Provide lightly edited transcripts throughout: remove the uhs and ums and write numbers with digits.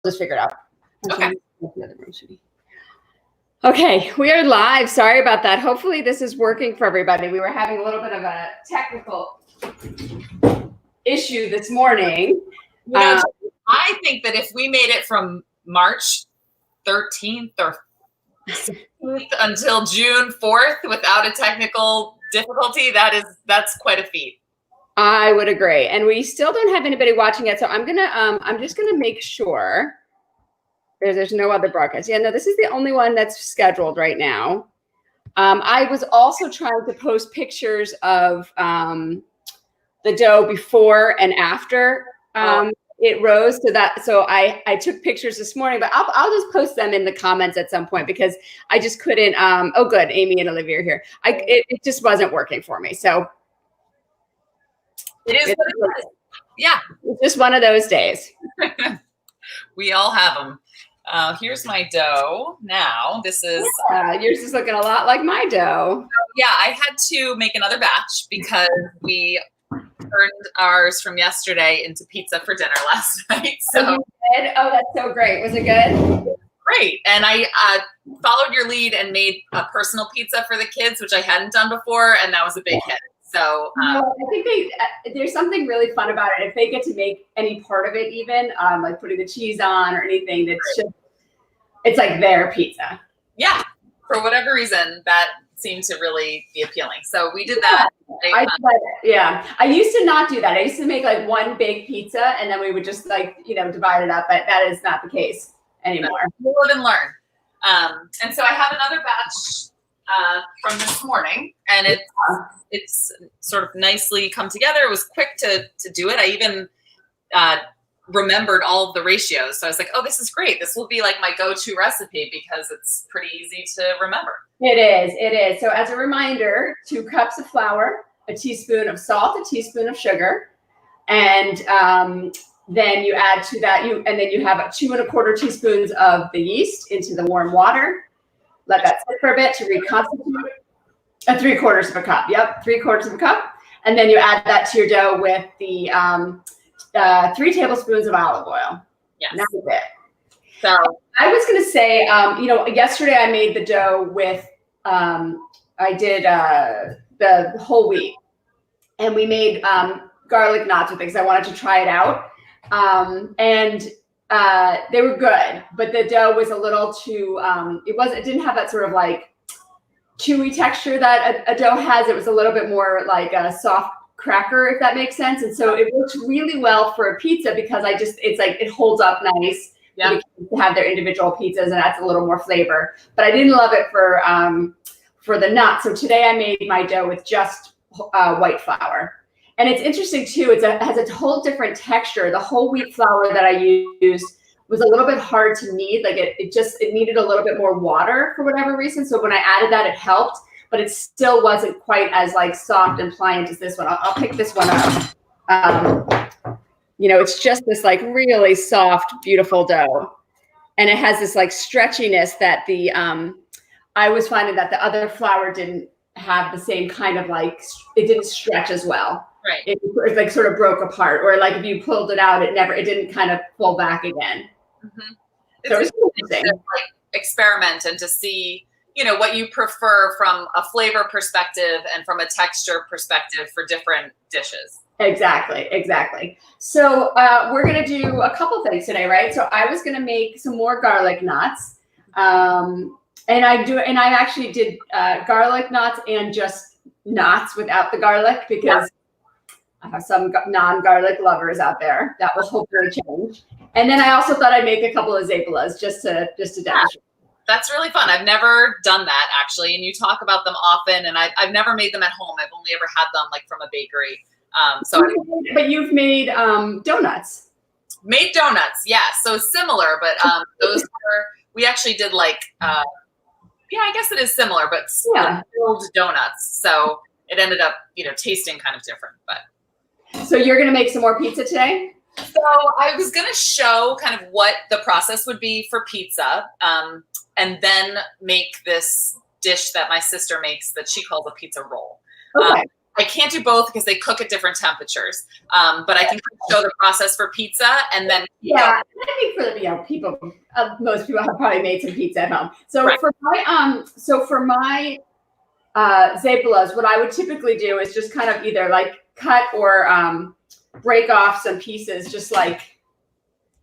just figure it out. Okay. Okay, we are live. Sorry about that. Hopefully this is working for everybody. We were having a little bit of a technical issue this morning. I think that if we made it from March 13th or 16th until June 4th without a technical difficulty, that's quite a feat. I would agree. And we still don't have anybody watching yet. So I'm just gonna make sure there's no other broadcast. Yeah, no, this is the only one that's scheduled right now. I was also trying to post pictures of the dough before and after it rose. So I took pictures this morning, but I'll just post them in the comments at some point because I just couldn't. Oh, good, Amy and Olivia are here. It just wasn't working for me. So it is what it is. Yeah, it's just one of those days. We all have them. Here's my dough now. This is yours is looking a lot like my dough. Yeah, I had to make another batch because we turned ours from yesterday into pizza for dinner last night. So you did? Oh, that's so great. Was it good? Great. And I followed your lead and made a personal pizza for the kids, which I hadn't done before, and that was a big hit. So I think there's something really fun about it. If they get to make any part of it, even like putting the cheese on or anything, it's like their pizza. Yeah, for whatever reason, that seemed to really be appealing. So we did that. I used to not do that. I used to make like one big pizza and then we would just divide it up, but that is not the case anymore. We'll live and learn. And so I have another batch from this morning, and it's sort of nicely come together. It was quick to do it. I even remembered all of the ratios. So I was like, oh, this is great. This will be like my go-to recipe because it's pretty easy to remember. It is. So as a reminder, 2 cups of flour, a teaspoon of salt, a teaspoon of sugar, and then you add to that, you have 2 1/4 teaspoons of the yeast into the warm water. Let that sit for a bit to reconstitute. 3/4 of a cup. Yep, 3/4 of a cup. And then you add that to your dough with the 3 tablespoons of olive oil. Yes. That's it. So I was going to say, yesterday I made the dough with, I did the whole wheat, and we made garlic knots with it because I wanted to try it out. And they were good, but the dough was a little too, it didn't have that sort of like chewy texture that a dough has. It was a little bit more like a soft cracker, if that makes sense. And so it works really well for a pizza because it's like it holds up nice. Yeah. To have their individual pizzas and adds a little more flavor. But I didn't love it for the nuts. So today I made my dough with just white flour. And it's interesting too, it has a whole different texture. The whole wheat flour that I used was a little bit hard to knead. Like it needed a little bit more water for whatever reason. So when I added that, it helped, but it still wasn't quite as like soft and pliant as this one. I'll pick this one up. It's just this like really soft, beautiful dough. And it has this like stretchiness that I was finding that the other flour didn't have the same kind of like, it didn't stretch as well. Right. It like sort of broke apart, or like if you pulled it out, it didn't kind of pull back again. Mm-hmm. So it's interesting to experiment and to see, what you prefer from a flavor perspective and from a texture perspective for different dishes. Exactly. So we're going to do a couple things today, right? So I was going to make some more garlic knots. And I actually did garlic knots and just knots without the garlic because I have some non-garlic lovers out there. That will hopefully change. And then I also thought I'd make a couple of zebulas just to demonstrate. That's really fun. I've never done that actually. And you talk about them often, and I've never made them at home. I've only ever had them like from a bakery. But you've made donuts. Made donuts, yeah. So similar, but those we actually did like, I guess it is similar, but filled donuts. So it ended up, tasting kind of different. But so you're gonna make some more pizza today? So I was gonna show kind of what the process would be for pizza, and then make this dish that my sister makes that she calls a pizza roll. Okay. I can't do both because they cook at different temperatures. But I can show the process for pizza and then. Yeah, I think for the people, most people have probably made some pizza at home. So Right. for my Zapelas, what I would typically do is just kind of either like cut or break off some pieces, just like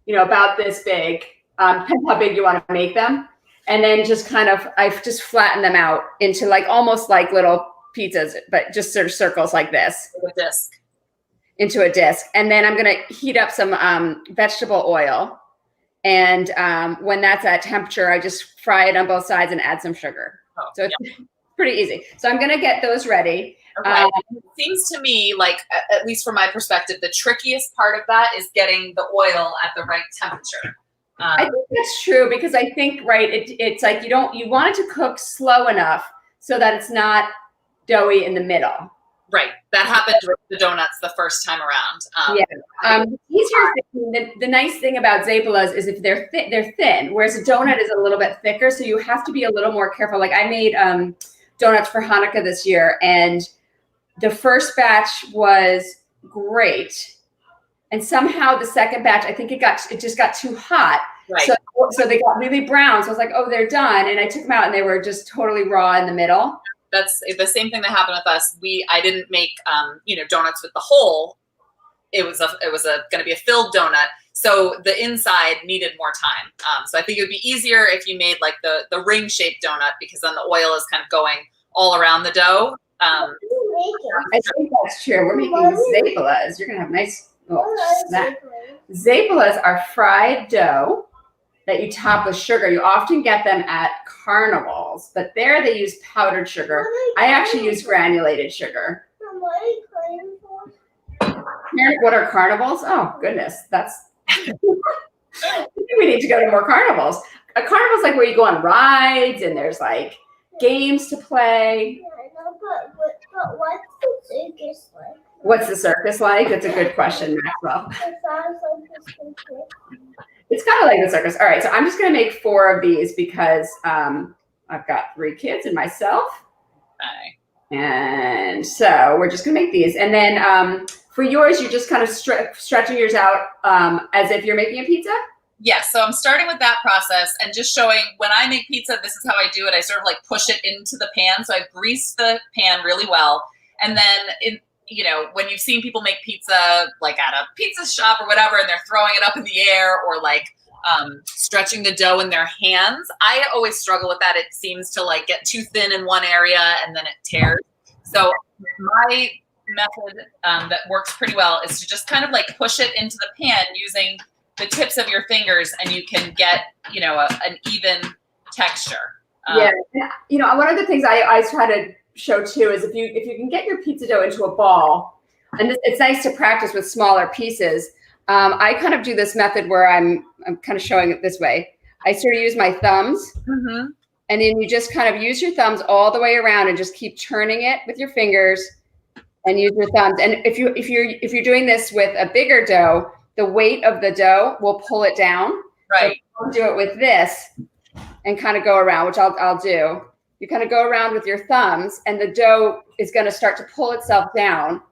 about this big. Depends how big you want to make them, and then just I just flatten them out into like almost like little pizzas, but just sort of circles like this. A disc. Into a disc. And then I'm going to heat up some vegetable oil. And when that's at temperature, I just fry it on both sides and add some sugar. Oh, so it's pretty easy. So I'm going to get those ready. Okay. It seems to me like, at least from my perspective, the trickiest part of that is getting the oil at the right temperature. I think that's true because I think, it's like you want it to cook slow enough so that it's not doughy in the middle. Right. That happened with the donuts the first time around. The nice thing about Zapelas is if they're thin, whereas a donut is a little bit thicker. So you have to be a little more careful. Like I made donuts for Hanukkah this year, and the first batch was great. And somehow the second batch, I think it just got too hot. Right. So they got really brown. So I was like, oh, they're done. And I took them out and they were just totally raw in the middle. That's the same thing that happened with us. I didn't make donuts with the hole. It was going to be a filled donut, so the inside needed more time. So I think it would be easier if you made like the ring shaped donut because then the oil is kind of going all around the dough. I think that's true. We're making Zapelas. You're gonna have nice. Zapelas are fried dough that you top with sugar. You often get them at carnivals, but there they use powdered sugar. I actually use granulated sugar. What are carnivals? Oh, goodness. We need to go to more carnivals. A carnival's like where you go on rides and there's like games to play. But what's the circus like? What's the circus like? That's a good question, Maxwell. It's kind of like the circus. All right, so I'm just going to make 4 of these because I've got 3 kids and myself. Okay. And so we're just going to make these. And then for yours, you're just kind of stretching yours out as if you're making a pizza? Yes, so I'm starting with that process and just showing when I make pizza, this is how I do it. I sort of like push it into the pan. So I grease the pan really well. And then when you've seen people make pizza, like at a pizza shop or whatever, and they're throwing it up in the air or like stretching the dough in their hands, I always struggle with that. It seems to like get too thin in one area and then it tears. So my method that works pretty well is to just kind of like push it into the pan using the tips of your fingers, and you can get, an even texture. One of the things I try to show too is if you can get your pizza dough into a ball, and it's nice to practice with smaller pieces. I kind of do this method where I'm kind of showing it this way. I sort of use my thumbs, and then you just kind of use your thumbs all the way around and just keep turning it with your fingers, and use your thumbs. And if you're doing this with a bigger dough, the weight of the dough will pull it down. Right. So I'll do it with this and kind of go around, which I'll do. You kind of go around with your thumbs, and the dough is going to start to pull itself down,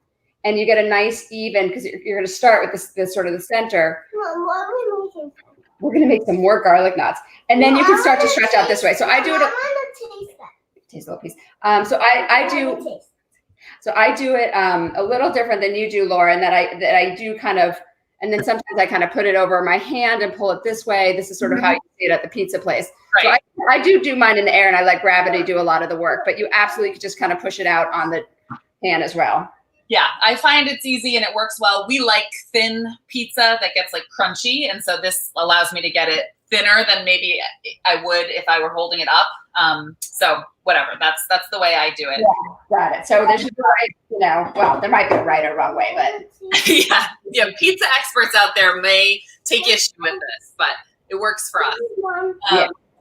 and you get a nice even because you're going to start with this sort of the center. Mom, what are we making? We're going to make some more garlic knots, and then you can start to stretch out this way. So I do it. I want to taste that. Taste a little piece. So I do. So I do it a little different than you do, Laura, and that I do kind of. And then sometimes I kind of put it over my hand and pull it this way. This is sort of how you see it at the pizza place. Right. So I do mine in the air, and I let gravity do a lot of the work. But you absolutely could just kind of push it out on the pan as well. Yeah, I find it's easy and it works well. We like thin pizza that gets like crunchy. And so this allows me to get it thinner than maybe I would if I were holding it up. So whatever, that's the way I do it. Yeah, got it. So there's there might be a right or wrong way, but yeah. Pizza experts out there may take issue with this, but it works for us.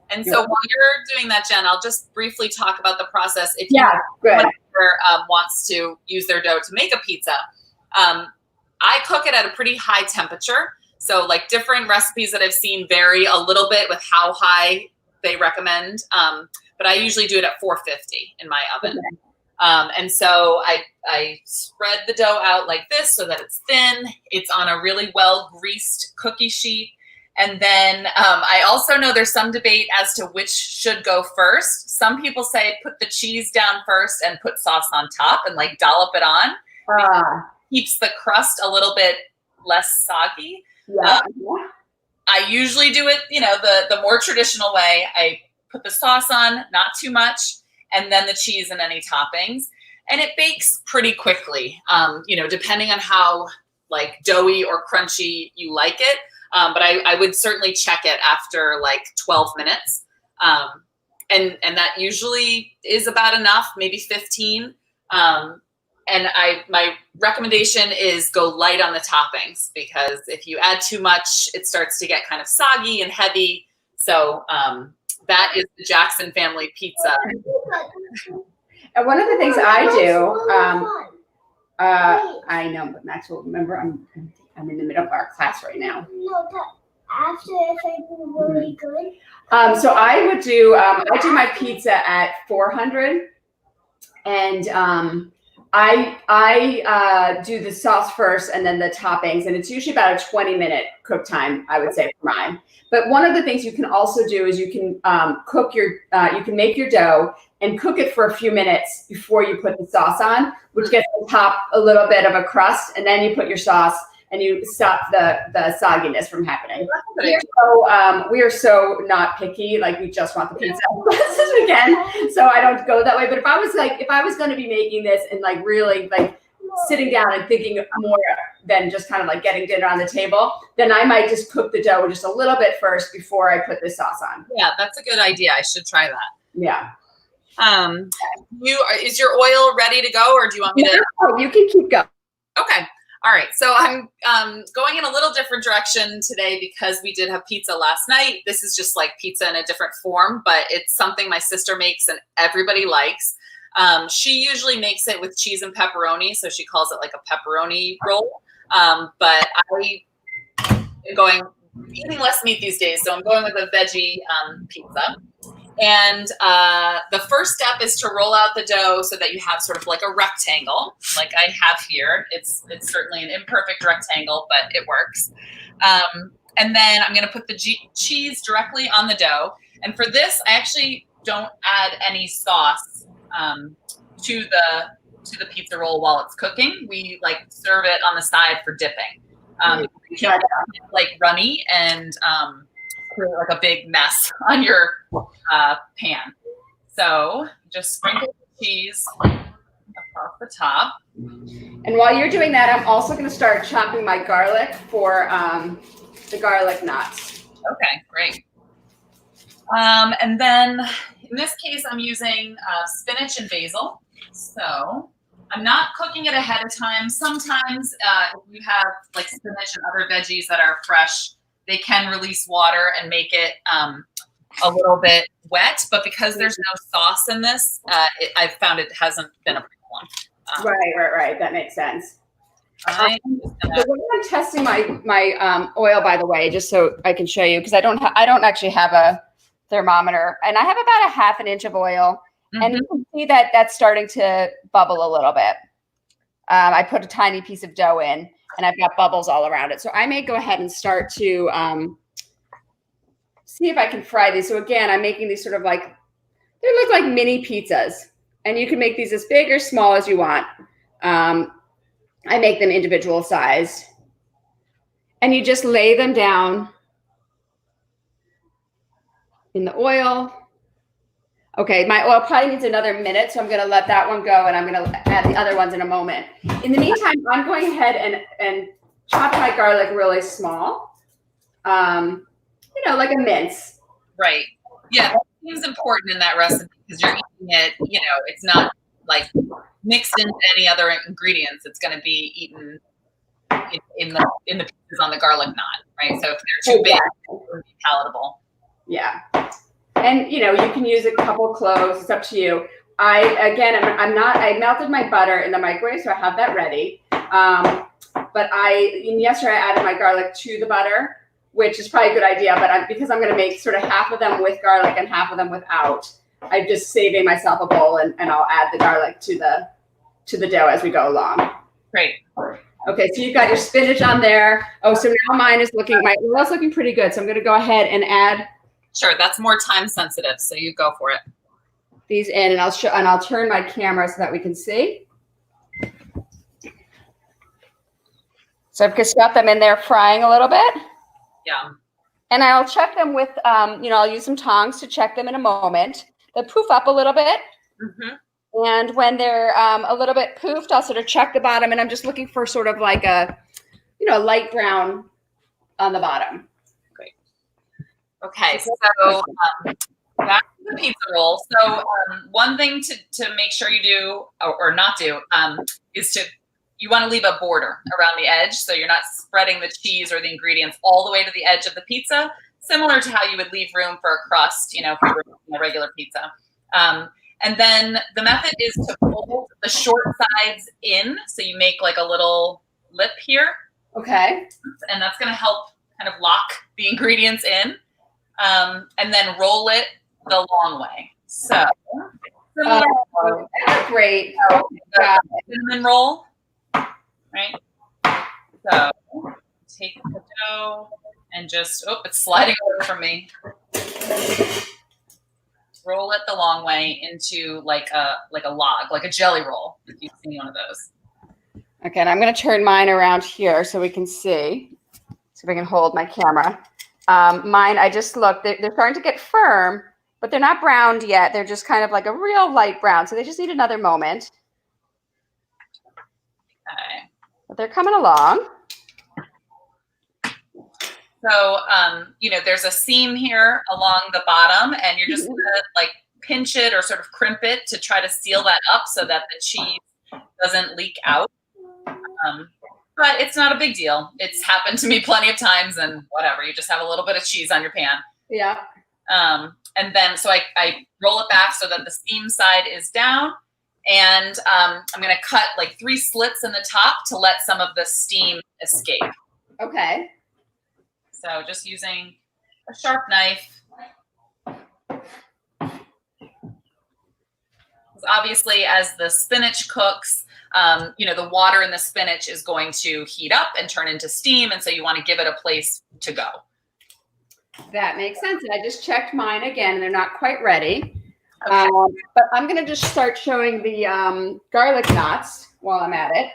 And so while you're doing that, Jen, I'll just briefly talk about the process. If good. Wants to use their dough to make a pizza, I cook it at a pretty high temperature. So like different recipes that I've seen vary a little bit with how high they recommend. But I usually do it at 450 in my oven. And so I spread the dough out like this so that it's thin. It's on a really well greased cookie sheet. And then I also know there's some debate as to which should go first. Some people say put the cheese down first and put sauce on top and like dollop it on. Keeps the crust a little bit less soggy. Yeah. I usually do it, the more traditional way. I put the sauce on, not too much, and then the cheese and any toppings. And it bakes pretty quickly, depending on how like doughy or crunchy you like it. But I would certainly check it after like 12 minutes. And that usually is about enough, maybe 15. And my recommendation is go light on the toppings, because if you add too much, it starts to get kind of soggy and heavy. So that is the Jackson family pizza. And one of the things I do, I know, but Maxwell, remember, I'm in the middle of our class right now. No, but after if I do really good. So I would do, I do my pizza at 400, and I do the sauce first and then the toppings, and it's usually about a 20-minute cook time, I would say, for mine. But one of the things you can also do is you can you can make your dough and cook it for a few minutes before you put the sauce on, which gets on top a little bit of a crust, and then you put your sauce and you stop the sogginess from happening. We are so not picky, like we just want the pizza as fast as we can. So I don't go that way. But if I was going to be making this and like really like sitting down and thinking more than just kind of like getting dinner on the table, then I might just cook the dough just a little bit first before I put the sauce on. Yeah, that's a good idea. I should try that. Yeah. Is your oil ready to go, or do you want me to? No, you can keep going. Okay. All right. So I'm going in a little different direction today because we did have pizza last night. This is just like pizza in a different form, but it's something my sister makes and everybody likes. She usually makes it with cheese and pepperoni, so she calls it like a pepperoni roll. But I am eating less meat these days, so I'm going with a veggie pizza. And the first step is to roll out the dough so that you have sort of like a rectangle, like I have here. It's certainly an imperfect rectangle, but it works. And then I'm going to put the cheese directly on the dough. And for this, I actually don't add any sauce to the pizza roll while it's cooking. We like serve it on the side for dipping. Like runny and create like a big mess on your pan. So just sprinkle the cheese across the top. And while you're doing that, I'm also going to start chopping my garlic for the garlic knots. Okay, great. And then in this case, I'm using spinach and basil. So I'm not cooking it ahead of time. Sometimes if you have like spinach and other veggies that are fresh, they can release water and make it a little bit wet. But because there's no sauce in this, I've found it hasn't been a problem. Right. That makes sense. I'm testing my oil, by the way, just so I can show you, because I don't actually have a thermometer, and I have about a half an inch of oil, and you can see that that's starting to bubble a little bit. I put a tiny piece of dough in, and I've got bubbles all around it. So I may go ahead and start to see if I can fry these. So again, I'm making these sort of like, they look like mini pizzas, and you can make these as big or small as you want. I make them individual size, and you just lay them down in the oil. Okay, my oil probably needs another minute, so I'm going to let that one go, and I'm going to add the other ones in a moment. In the meantime, I'm going ahead and chop my garlic really small, like a mince. Right. Yeah, that seems important in that recipe because you're eating it, it's not like mixed into any other ingredients. It's going to be eaten in the pieces on the garlic knot, right? So if they're too big, it wouldn't be palatable. Yeah. And, you can use a couple cloves. It's up to you. I melted my butter in the microwave, so I have that ready. But yesterday I added my garlic to the butter, which is probably a good idea. But because I'm going to make sort of half of them with garlic and half of them without, I'm just saving myself a bowl and I'll add the garlic to the dough as we go along. Great. Okay, so you've got your spinach on there. Oh, so now mine is looking, my oil's looking pretty good. So I'm gonna go ahead and add Sure, that's more time sensitive, so you go for it. these in, and I'll turn my camera so that we can see. So I've just got them in there frying a little bit. Yeah. And I'll check them with, I'll use some tongs to check them in a moment. They'll poof up a little bit. Mm-hmm. And when they're a little bit poofed, I'll sort of check the bottom, and I'm just looking for sort of like a, light brown on the bottom. Great. Okay, so back to the pizza roll. So one thing to make sure you do or not do is you want to leave a border around the edge, so you're not spreading the cheese or the ingredients all the way to the edge of the pizza, similar to how you would leave room for a crust, if you were making a regular pizza. And then the method is to fold the short sides in, so you make like a little lip here. Okay. And that's going to help kind of lock the ingredients in, and then roll it the long way. So, similar that's great. the cinnamon roll, right? So, take the dough and just, it's sliding over from me. Roll it the long way into like a log, like a jelly roll, if you've seen one of those. Okay, and I'm going to turn mine around here so we can see. See if I can hold my camera. Mine, I just looked. They're starting to get firm, but they're not browned yet. They're just kind of like a real light brown, so they just need another moment. Okay. But they're coming along. So, there's a seam here along the bottom, and you're just going to like pinch it or sort of crimp it to try to seal that up so that the cheese doesn't leak out. But it's not a big deal. It's happened to me plenty of times, and whatever, you just have a little bit of cheese on your pan. Yeah. And then, so I roll it back so that the seam side is down, and I'm going to cut like 3 slits in the top to let some of the steam escape. Okay. So just using a sharp knife. Obviously, as the spinach cooks, the water in the spinach is going to heat up and turn into steam, and so you want to give it a place to go. That makes sense. And I just checked mine again, and they're not quite ready. Okay. But I'm going to just start showing the garlic knots while I'm at it.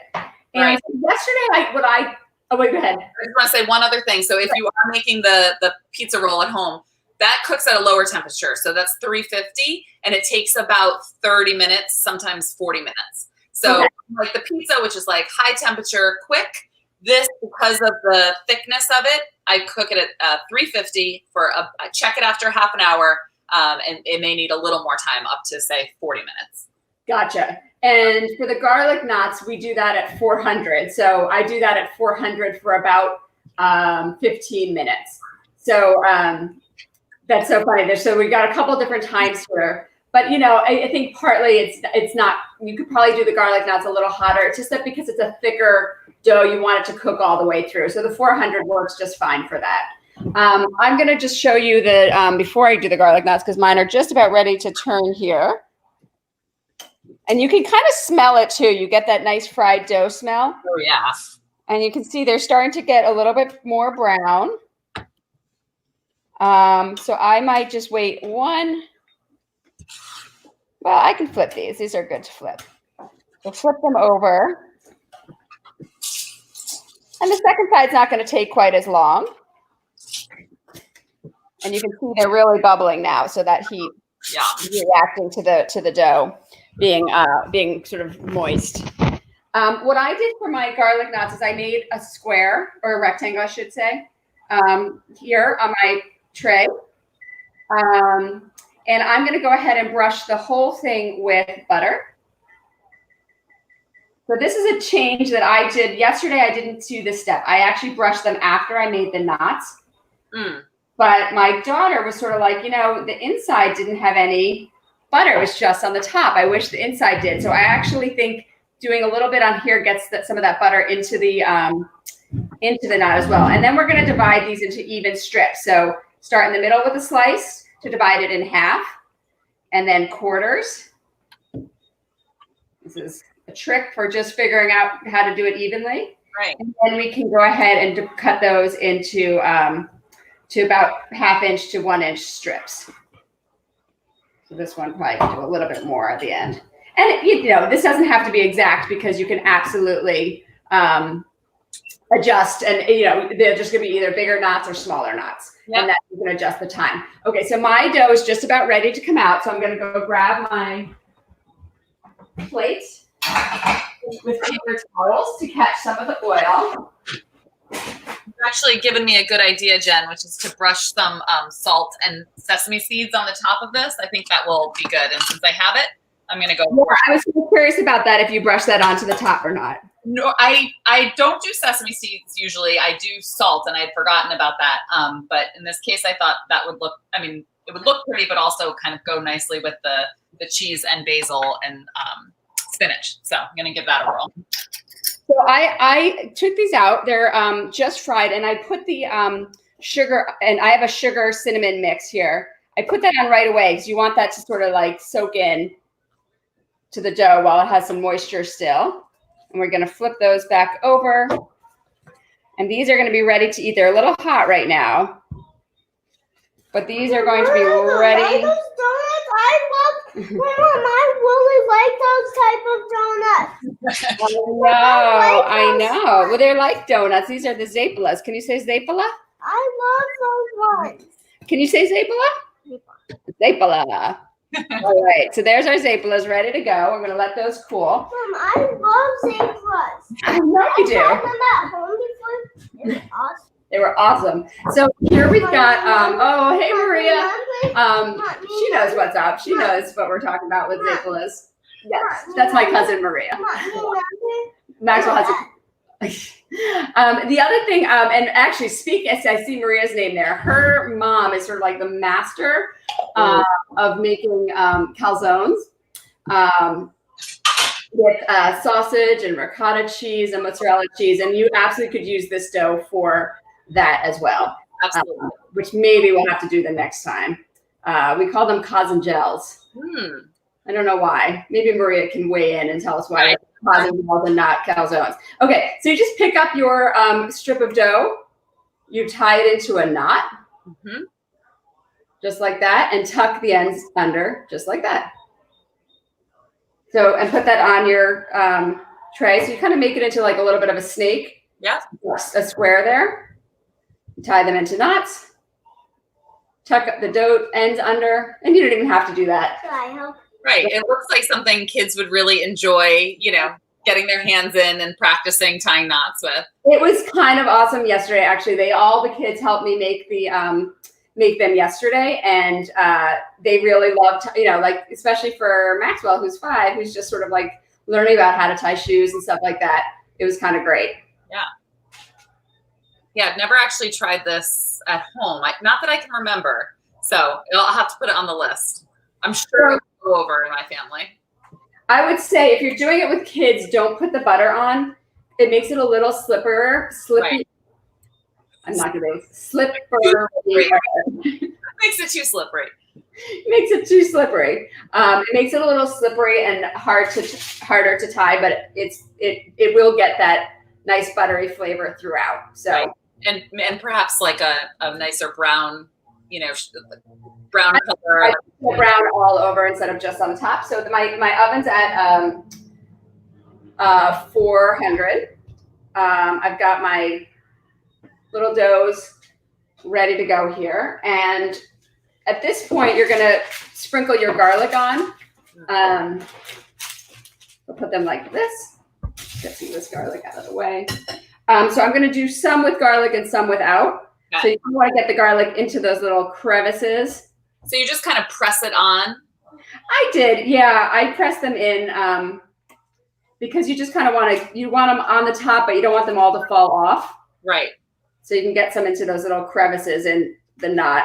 And Right. yesterday, oh, wait, go ahead. I just want to say one other thing. So if you are making the pizza roll at home, that cooks at a lower temperature. So that's 350, and it takes about 30 minutes, sometimes 40 minutes. So Okay. like the pizza, which is like high temperature, quick, this, because of the thickness of it, I cook it at 350 I check it after half an hour, and it may need a little more time, up to say 40 minutes. Gotcha. And for the garlic knots, we do that at 400. So I do that at 400 for about 15 minutes. So that's so funny. So we got a couple different times here. But, I think partly it's not, you could probably do the garlic knots a little hotter. It's just that because it's a thicker dough, you want it to cook all the way through. So the 400 works just fine for that. I'm going to just show you before I do the garlic knots, because mine are just about ready to turn here. And you can kind of smell it too. You get that nice fried dough smell. Oh, yeah. And you can see they're starting to get a little bit more brown. So I might just wait one. Well, I can flip these. These are good to flip. We'll flip them over. And the second side's not going to take quite as long. And you can see they're really bubbling now. So that heat is reacting to the dough being sort of moist. What I did for my garlic knots is I made a square, or a rectangle, I should say, here on my tray. And I'm going to go ahead and brush the whole thing with butter. So this is a change that I did yesterday. I didn't do this step. I actually brushed them after I made the knots. But my daughter was sort of like, the inside didn't have any butter. It was just on the top. I wish the inside did. So I actually think doing a little bit on here gets some of that butter into the knot as well. And then we're going to divide these into even strips. So start in the middle with a slice to divide it in half. and then quarters. This is a trick for just figuring out how to do it evenly. Right. And then we can go ahead and cut those into to about 1/2 inch to 1 inch strips. So this one probably can do a little bit more at the end. And you know, this doesn't have to be exact because you can absolutely adjust, and you know, they're just gonna be either bigger knots or smaller knots. Yep. And then you can adjust the time. Okay, so my dough is just about ready to come out. So I'm gonna go grab my plate with paper towels to catch some of the oil. You've actually given me a good idea, Jen, which is to brush some salt and sesame seeds on the top of this. I think that will be good. And since I have it, I'm going to go. Yeah, I was curious about that, if you brush that onto the top or not. No, I don't do sesame seeds usually. I do salt, and I'd forgotten about that. But in this case, I thought that would look, I mean, it would look pretty, but also kind of go nicely with the cheese and basil and spinach. So I'm going to give that a whirl. So I took these out. They're just fried, and I put the sugar, and I have a sugar cinnamon mix here. I put that on right away because you want that to sort of like soak in to the dough while it has some moisture still. And we're going to flip those back over. And these are going to be ready to eat. They're a little hot right now, but these are going to be ready. Those donuts, I really like those type of donuts. I know. Well, they're like donuts. These are the Zapelas. Can you say Zapela? I love those ones. Can you say Zapela? Zapela. All right. So there's our Zapelas ready to go. We're going to let those cool. Mom, I love Zapelas. I know you do. I had them at home before. It was awesome. They were awesome. So here we've got, oh, hey, Maria. She knows what's up. She knows what we're talking about with Zapelas. Yes, that's my cousin, Maria. Maxwell has a... the other thing, and actually I see Maria's name there. Her mom is sort of like the master of making calzones with sausage and ricotta cheese and mozzarella cheese. And you absolutely could use this dough for that as well. Absolutely. Which maybe we'll have to do the next time. We call them cousin gels. I don't know why. Maybe Maria can weigh in and tell us why cousin gels and not calzones. Okay, so you just pick up your strip of dough, you tie it into a knot, just like that, and tuck the ends under, just like that. So, and put that on your tray. So you kind of make it into like a little bit of a snake. Yeah. A square there. Tie them into knots. Tuck up the dough ends under, and you don't even have to do that. Should I help? Right. It looks like something kids would really enjoy, you know, getting their hands in and practicing tying knots with. It was kind of awesome yesterday. Actually, all the kids helped me make them yesterday, and they really loved, you know, like especially for Maxwell, who's 5, who's just sort of like learning about how to tie shoes and stuff like that. It was kind of great. Yeah. Yeah, I've never actually tried this at home. Not that I can remember. So I'll have to put it on the list. I'm sure it'll go over in my family. I would say if you're doing it with kids, don't put the butter on. It makes it a little slippy. Right. I'm not going to slippery. Makes it too slippery. Makes it too slippery. It makes it a little slippery and harder to tie, but it will get that nice buttery flavor throughout. So. Right. And perhaps like a nicer brown, you know, brown color. I put brown all over instead of just on the top. So my oven's at 400. I've got my little doughs ready to go here. And at this point, you're going to sprinkle your garlic on. We'll put them like this. Get some of this garlic out of the way. So I'm going to do some with garlic and some without. So you want to get the garlic into those little crevices. So you just kind of press it on? I did, yeah. I pressed them in because you just kind of want them on the top, but you don't want them all to fall off. Right. So you can get some into those little crevices in the knot.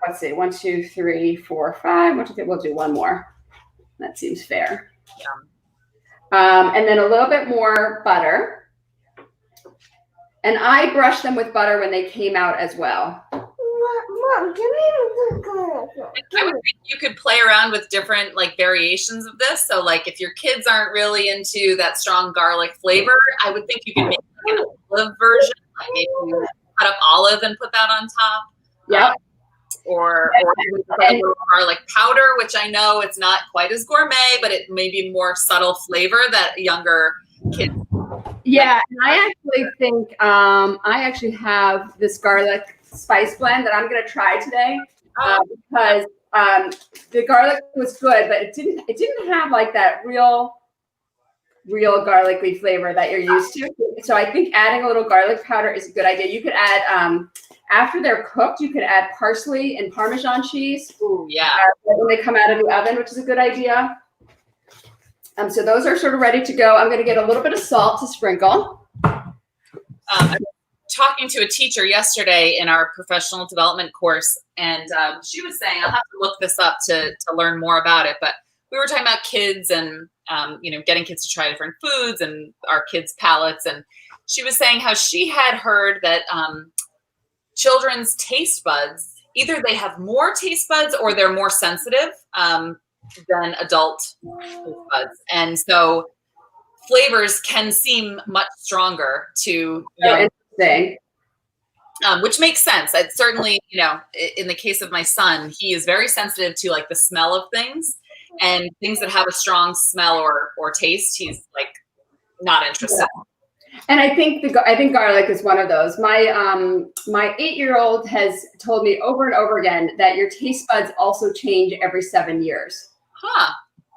Let's see, 1, 2, 3, 4, 5. We'll do one more. That seems fair. Yeah. And then a little bit more butter. And I brushed them with butter when they came out as well. Mom, Mom, give me the garlic. I would think you could play around with different like variations of this. So like if your kids aren't really into that strong garlic flavor, I would think you could make like an olive version, like maybe you cut up olive and put that on top. Yeah. Or you would put a little garlic powder, which I know it's not quite as gourmet, but it may be more subtle flavor that younger kids. Yeah, and I actually think I actually have this garlic spice blend that I'm gonna try today because the garlic was good, but it didn't have like that real garlicky flavor that you're used to. So I think adding a little garlic powder is a good idea. You could add after they're cooked, you could add parsley and Parmesan cheese. Ooh, yeah. When they come out of the oven, which is a good idea. So those are sort of ready to go. I'm going to get a little bit of salt to sprinkle. I was talking to a teacher yesterday in our professional development course, and she was saying, I'll have to look this up to learn more about it, but we were talking about kids and, getting kids to try different foods and our kids' palates. And she was saying how she had heard that children's taste buds, either they have more taste buds or they're more sensitive than adult taste buds. And so flavors can seem much stronger to young, which makes sense. It certainly, in the case of my son, he is very sensitive to like the smell of things, and things that have a strong smell or taste, he's like not interested. Yeah. And I think garlic is one of those. My 8-year-old has told me over and over again that your taste buds also change every 7 years. Huh.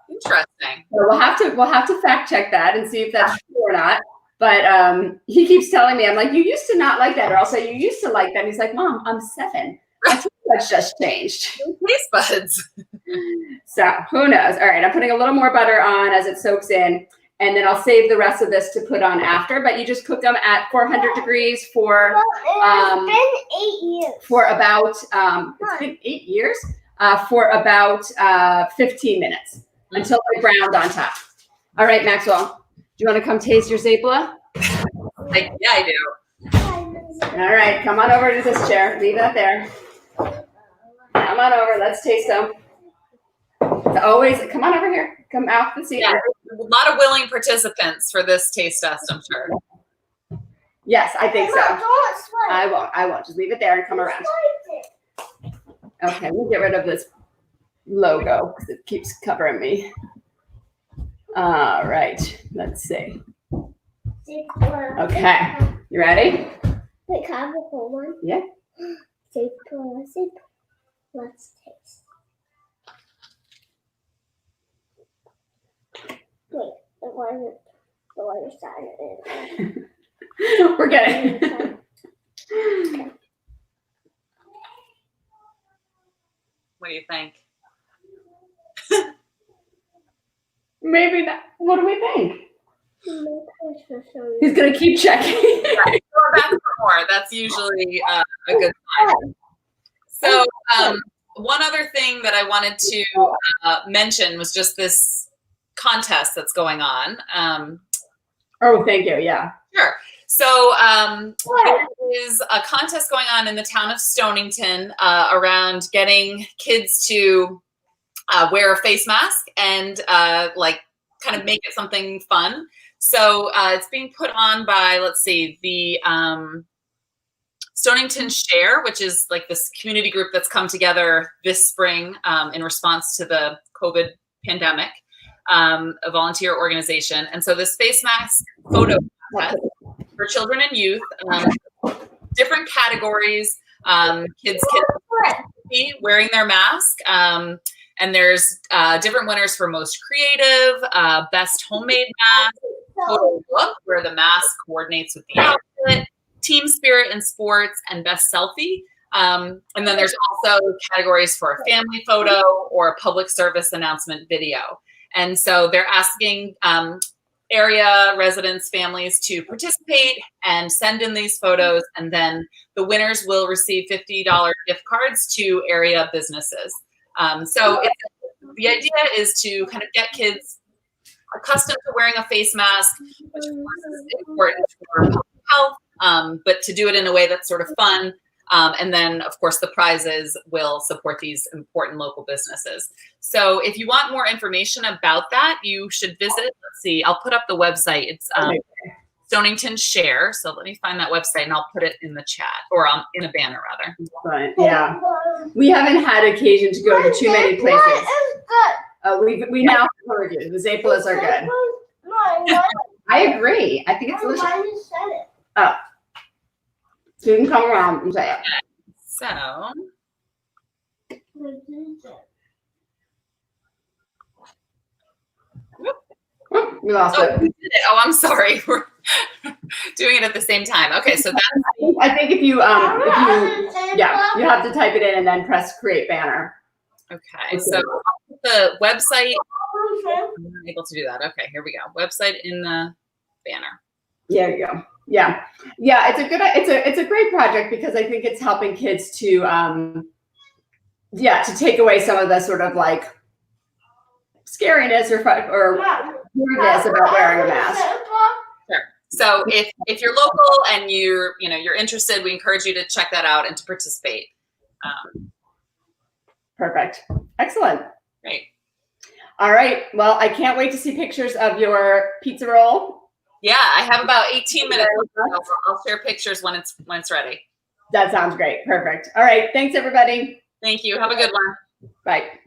Interesting. So we'll have to fact check that and see if that's true or not. But he keeps telling me, I'm like, you used to not like that, or I'll say you used to like that. And he's like, Mom, I'm 7. My taste buds just changed. Taste buds. So who knows? All right, I'm putting a little more butter on as it soaks in, and then I'll save the rest of this to put on after. But you just cook them at 400 degrees for It's been 8 years. for about it's been 8 years for about 15 minutes until they're browned on top. All right, Maxwell, do you want to come taste your Zapla? Yeah, I do. All right, come on over to this chair. Leave that there. Come on over. Let's taste them. Always come on over here. Come out the seat. Yeah, a lot of willing participants for this taste test, I'm sure. Yes, I think so. Don't swipe. I won't. Just leave it there and come around. Okay, we'll get rid of this logo because it keeps covering me. All right, let's see. Okay, you ready? Wait, can I have the whole one? Yeah. Sip. Let's taste. Wait, the other side is. We're getting. What do you think? Maybe not. What do we think? He's gonna keep checking. Go back for more. That's usually a good sign. So one other thing that I wanted to mention was just this contest that's going on. Oh, thank you. Yeah. Sure. So there is a contest going on in the town of Stonington around getting kids to wear a face mask and kind of make it something fun. So it's being put on by, let's see, the Stonington Share, which is like this community group that's come together this spring in response to the COVID pandemic, a volunteer organization. And so this face mask photo contest for children and youth, different categories, kids be wearing their mask. And there's different winners for most creative, best homemade mask, photo look, where the mask coordinates with the outfit, team spirit in sports, and best selfie. And then there's also categories for a family photo or a public service announcement video. And so they're asking area residents, families to participate and send in these photos. And then the winners will receive $50 gift cards to area businesses. So the idea is to kind of get kids accustomed to wearing a face mask, which of course is important for public health, but to do it in a way that's sort of fun And then, of course, the prizes will support these important local businesses. So if you want more information about that, you should visit. Let's see, I'll put up the website. It's Stonington Share. So let me find that website and I'll put it in the chat or in a banner rather. But yeah, we haven't had occasion to go to too many places. We now have heard you. The Zapolas are good. I agree. I think it's delicious. Oh, so you can come around and say it. So We lost it. we did it. Oh, I'm sorry. We're doing it at the same time. Okay, so that's I think if you you have to type it in and then press create banner. okay. So the website. I'm not able to do that. Okay, here we go. Website in the banner. There you go. Yeah. It's a great project because I think it's helping kids to to take away some of the sort of like scariness or weirdness about wearing a mask. Sure. So if you're local and you're interested, we encourage you to check that out and to participate. Perfect. Excellent. Great. All right. Well, I can't wait to see pictures of your pizza roll. Yeah, I have about 18 minutes. I'll share pictures when it's ready. That sounds great. Perfect. All right. Thanks, everybody. Thank you. Have a good one. Bye.